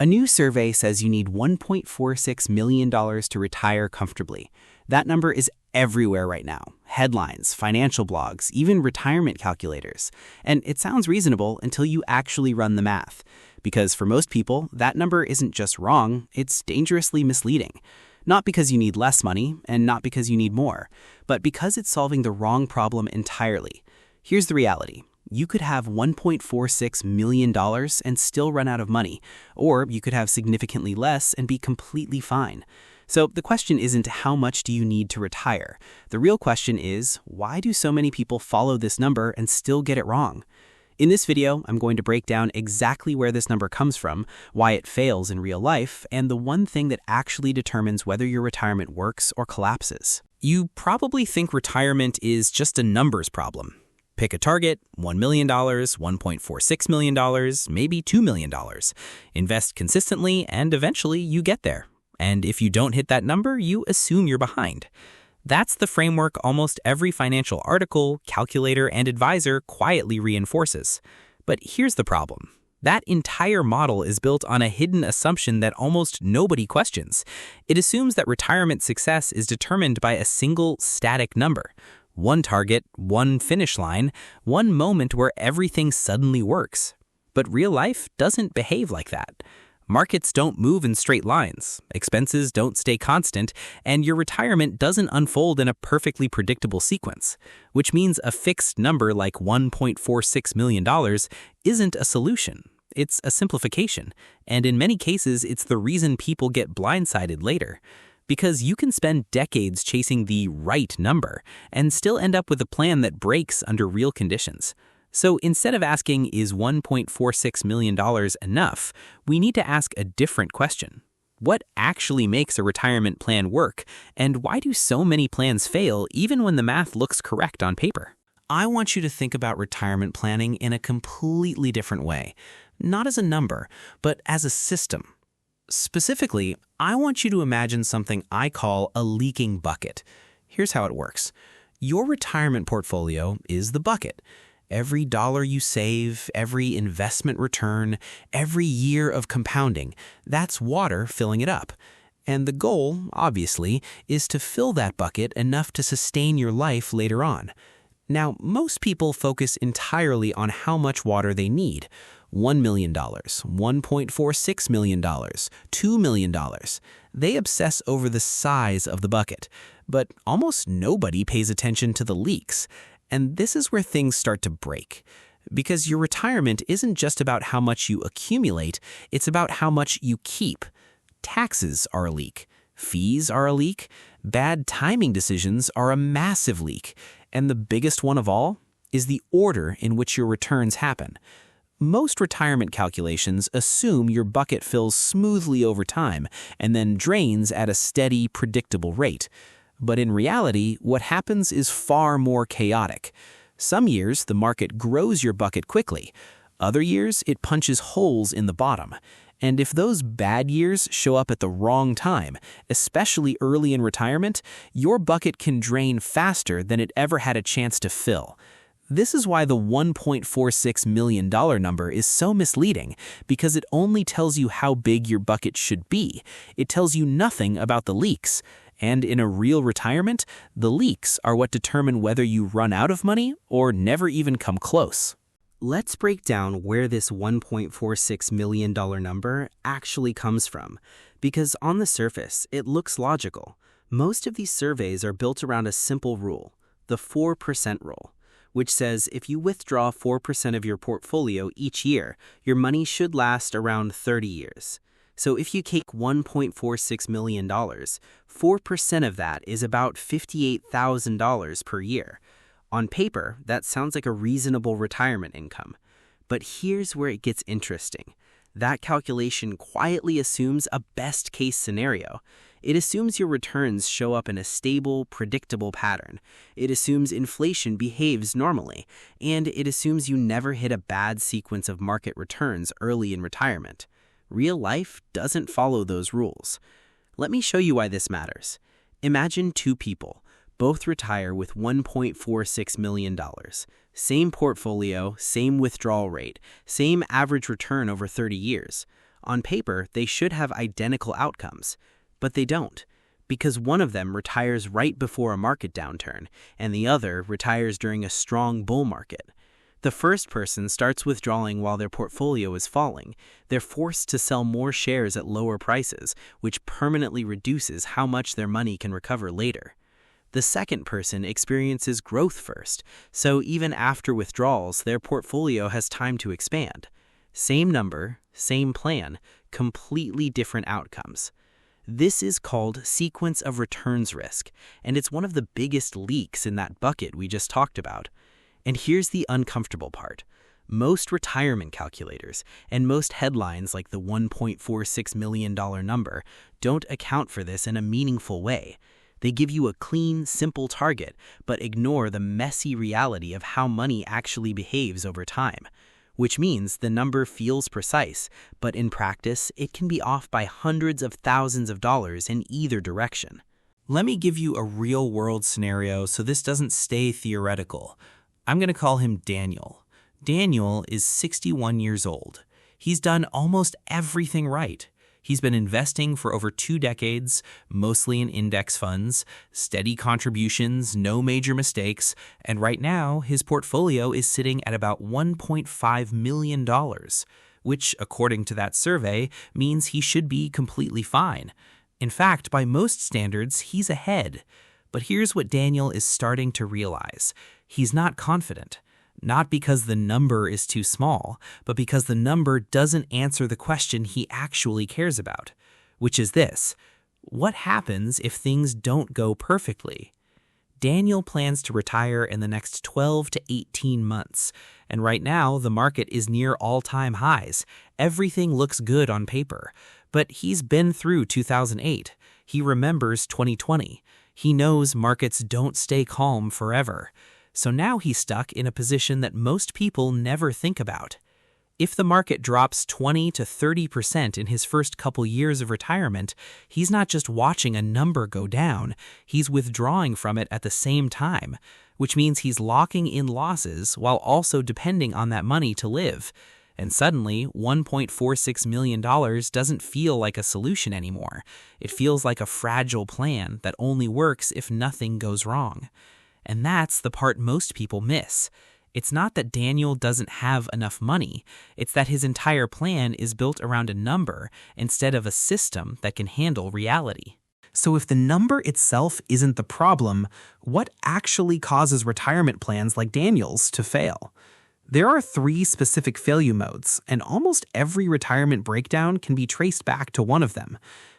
A new survey says you need $1.46 million to retire comfortably. That number is everywhere right now. Headlines, financial blogs, even retirement calculators. And it sounds reasonable until you actually run the math. Because for most people, that number isn't just wrong, it's dangerously misleading. Not because you need less money, and not because you need more, but because it's solving the wrong problem entirely. Here's the reality. You could have $1.46 million and still run out of money, or you could have significantly less and be completely fine. So the question isn't how much do you need to retire? The real question is, why do so many people follow this number and still get it wrong? In this video, I'm going to break down exactly where this number comes from, why it fails in real life, and the one thing that actually determines whether your retirement works or collapses. You probably think retirement is just a numbers problem. Pick a target, $1 million, $1.46 million, maybe $2 million. Invest consistently, and eventually you get there. And if you don't hit that number, you assume you're behind. That's the framework almost every financial article, calculator, and advisor quietly reinforces. But here's the problem. That entire model is built on a hidden assumption that almost nobody questions. It assumes that retirement success is determined by a single static number. One target, one finish line, one moment where everything suddenly works. But real life doesn't behave like that. Markets don't move in straight lines, expenses don't stay constant, and your retirement doesn't unfold in a perfectly predictable sequence, which means a fixed number like $1.46 million isn't a solution. It's a simplification, and in many cases, it's the reason people get blindsided later. Because you can spend decades chasing the right number and still end up with a plan that breaks under real conditions. So instead of asking, is $1.46 million enough, we need to ask a different question. What actually makes a retirement plan work, and why do so many plans fail even when the math looks correct on paper? I want you to think about retirement planning in a completely different way, not as a number, but as a system. Specifically, I want you to imagine something I call a leaking bucket. Here's how it works. Your retirement portfolio is the bucket. Every dollar you save, every investment return, every year of compounding, that's water filling it up. And the goal, obviously, is to fill that bucket enough to sustain your life later on. Now, most people focus entirely on how much water they need. $1 million, $1.46 million, $2 million. They obsess over the size of the bucket, but almost nobody pays attention to the leaks. And this is where things start to break. Because your retirement isn't just about how much you accumulate, it's about how much you keep. Taxes are a leak. Fees are a leak. Bad timing decisions are a massive leak. And the biggest one of all is the order in which your returns happen. Most retirement calculations assume your bucket fills smoothly over time and then drains at a steady, predictable rate. But in reality, what happens is far more chaotic. Some years, the market grows your bucket quickly. Other years, it punches holes in the bottom. And if those bad years show up at the wrong time, especially early in retirement, your bucket can drain faster than it ever had a chance to fill. This is why the $1.46 million number is so misleading, because it only tells you how big your bucket should be. It tells you nothing about the leaks. And in a real retirement, the leaks are what determine whether you run out of money or never even come close. Let's break down where this $1.46 million number actually comes from, because on the surface, it looks logical. Most of these surveys are built around a simple rule, the 4% rule, which says if you withdraw 4% of your portfolio each year, your money should last around 30 years. So if you take $1.46 million, 4% of that is about $58,000 per year. On paper, that sounds like a reasonable retirement income. But here's where it gets interesting. That calculation quietly assumes a best-case scenario. It assumes your returns show up in a stable, predictable pattern. It assumes inflation behaves normally. And it assumes you never hit a bad sequence of market returns early in retirement. Real life doesn't follow those rules. Let me show you why this matters. Imagine two people. Both retire with $1.46 million. Same portfolio, same withdrawal rate, same average return over 30 years. On paper, they should have identical outcomes, but they don't, because one of them retires right before a market downturn, and the other retires during a strong bull market. The first person starts withdrawing while their portfolio is falling. They're forced to sell more shares at lower prices, which permanently reduces how much their money can recover later. The second person experiences growth first, so even after withdrawals, their portfolio has time to expand. Same number, same plan, completely different outcomes. This is called sequence of returns risk, and it's one of the biggest leaks in that bucket we just talked about. And here's the uncomfortable part. Most retirement calculators and most headlines like the $1.46 million number don't account for this in a meaningful way. They give you a clean, simple target, but ignore the messy reality of how money actually behaves over time. Which means the number feels precise, but in practice, it can be off by hundreds of thousands of dollars in either direction. Let me give you a real-world scenario so this doesn't stay theoretical. I'm going to call him Daniel. Daniel is 61 years old. He's done almost everything right. He's been investing for over 2 decades, mostly in index funds, steady contributions, no major mistakes, and right now his portfolio is sitting at about $1.5 million, which, according to that survey, means he should be completely fine. In fact, by most standards, he's ahead. But here's what Daniel is starting to realize. He's not confident. Not because the number is too small, but because the number doesn't answer the question he actually cares about, which is this: what happens if things don't go perfectly? Daniel plans to retire in the next 12 to 18 months, and right now the market is near all-time highs. Everything looks good on paper, but he's been through 2008. He remembers 2020. He knows markets don't stay calm forever. So now he's stuck in a position that most people never think about. If the market drops 20 to 30% in his first couple years of retirement, he's not just watching a number go down, he's withdrawing from it at the same time, which means he's locking in losses while also depending on that money to live. And suddenly, $1.46 million doesn't feel like a solution anymore. It feels like a fragile plan that only works if nothing goes wrong. And that's the part most people miss. It's not that Daniel doesn't have enough money. It's that his entire plan is built around a number instead of a system that can handle reality. So if the number itself isn't the problem, what actually causes retirement plans like Daniel's to fail? There are 3 specific failure modes, and almost every retirement breakdown can be traced back to one of them.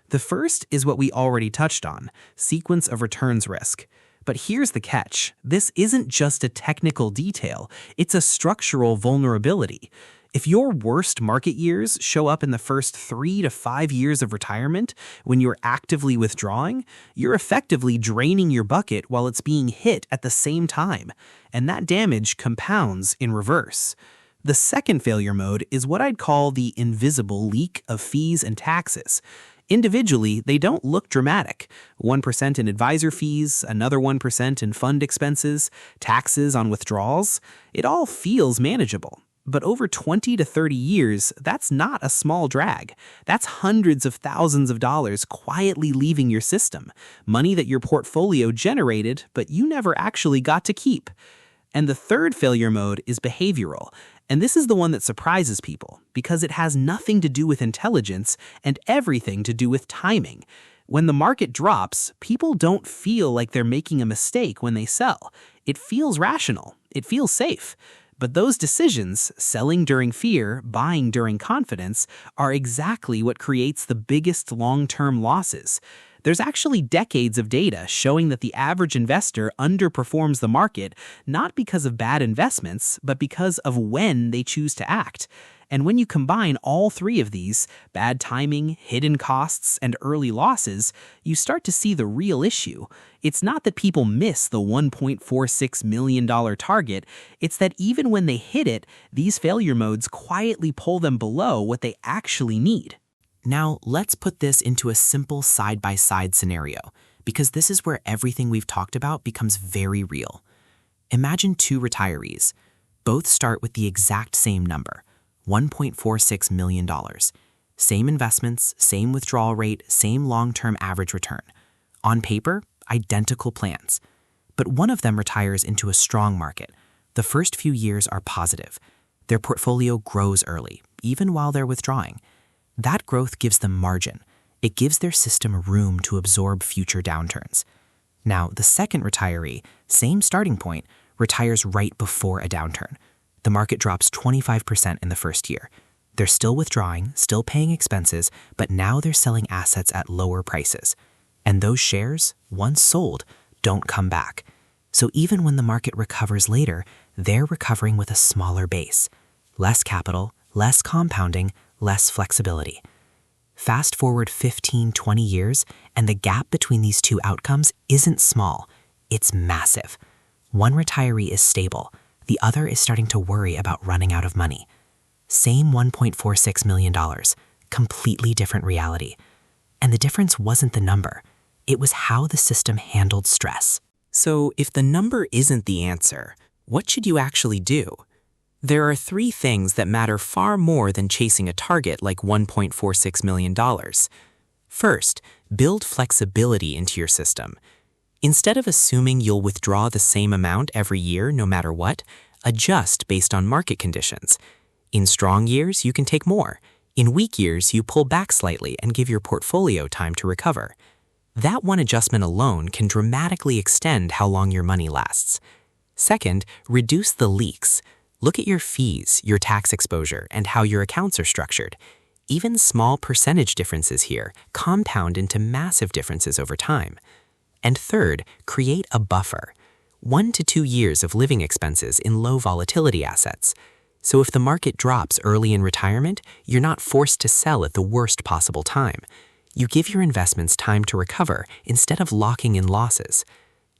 The first is what we already touched on: sequence of returns risk. But here's the catch. This isn't just a technical detail, it's a structural vulnerability. If your worst market years show up in the first 3 to 5 years of retirement, when you're actively withdrawing, you're effectively draining your bucket while it's being hit at the same time, and that damage compounds in reverse. The second failure mode is what I'd call the invisible leak of fees and taxes. Individually, they don't look dramatic. 1% in advisor fees, another 1% in fund expenses, taxes on withdrawals. It all feels manageable. But over 20 to 30 years, that's not a small drag. That's hundreds of thousands of dollars quietly leaving your system. Money that your portfolio generated, but you never actually got to keep. And the third failure mode is behavioral. And this is the one that surprises people, because it has nothing to do with intelligence and everything to do with timing. When the market drops, people don't feel like they're making a mistake when they sell. It feels rational. It feels safe. But those decisions, selling during fear, buying during confidence, are exactly what creates the biggest long-term losses. There's actually decades of data showing that the average investor underperforms the market not because of bad investments, but because of when they choose to act. And when you combine all 3 of these, bad timing, hidden costs, and early losses, you start to see the real issue. It's not that people miss the $1.46 million target, it's that even when they hit it, these failure modes quietly pull them below what they actually need. Now, let's put this into a simple side-by-side scenario, because this is where everything we've talked about becomes very real. Imagine 2 retirees. Both start with the exact same number, $1.46 million. Same investments, same withdrawal rate, same long-term average return. On paper, identical plans. But one of them retires into a strong market. The first few years are positive. Their portfolio grows early, even while they're withdrawing. That growth gives them margin. It gives their system room to absorb future downturns. Now, the second retiree, same starting point, retires right before a downturn. The market drops 25% in the first year. They're still withdrawing, still paying expenses, but now they're selling assets at lower prices. And those shares, once sold, don't come back. So even when the market recovers later, they're recovering with a smaller base. Less capital, less compounding, less flexibility. Fast forward 15, 20 years, and the gap between these two outcomes isn't small. It's massive. One retiree is stable. The other is starting to worry about running out of money. Same $1.46 million, completely different reality. And the difference wasn't the number. It was how the system handled stress. So if the number isn't the answer, what should you actually do? There are 3 things that matter far more than chasing a target like $1.46 million. First, build flexibility into your system. Instead of assuming you'll withdraw the same amount every year no matter what, adjust based on market conditions. In strong years, you can take more. In weak years, you pull back slightly and give your portfolio time to recover. That one adjustment alone can dramatically extend how long your money lasts. Second, reduce the leaks. Look at your fees, your tax exposure, and how your accounts are structured. Even small percentage differences here compound into massive differences over time. And third, create a buffer. 1 to 2 years of living expenses in low volatility assets. So if the market drops early in retirement, you're not forced to sell at the worst possible time. You give your investments time to recover instead of locking in losses.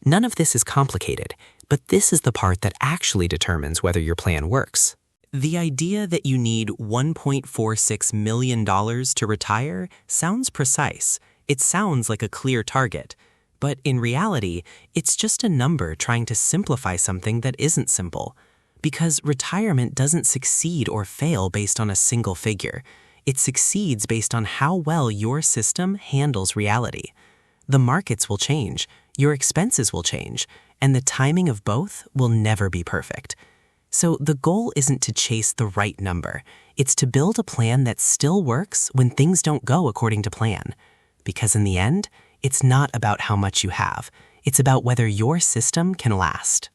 None of this is complicated, but this is the part that actually determines whether your plan works. The idea that you need $1.46 million to retire sounds precise. It sounds like a clear target. But in reality, it's just a number trying to simplify something that isn't simple. Because retirement doesn't succeed or fail based on a single figure. It succeeds based on how well your system handles reality. The markets will change, your expenses will change, and the timing of both will never be perfect. So the goal isn't to chase the right number. It's to build a plan that still works when things don't go according to plan. Because in the end, it's not about how much you have. It's about whether your system can last.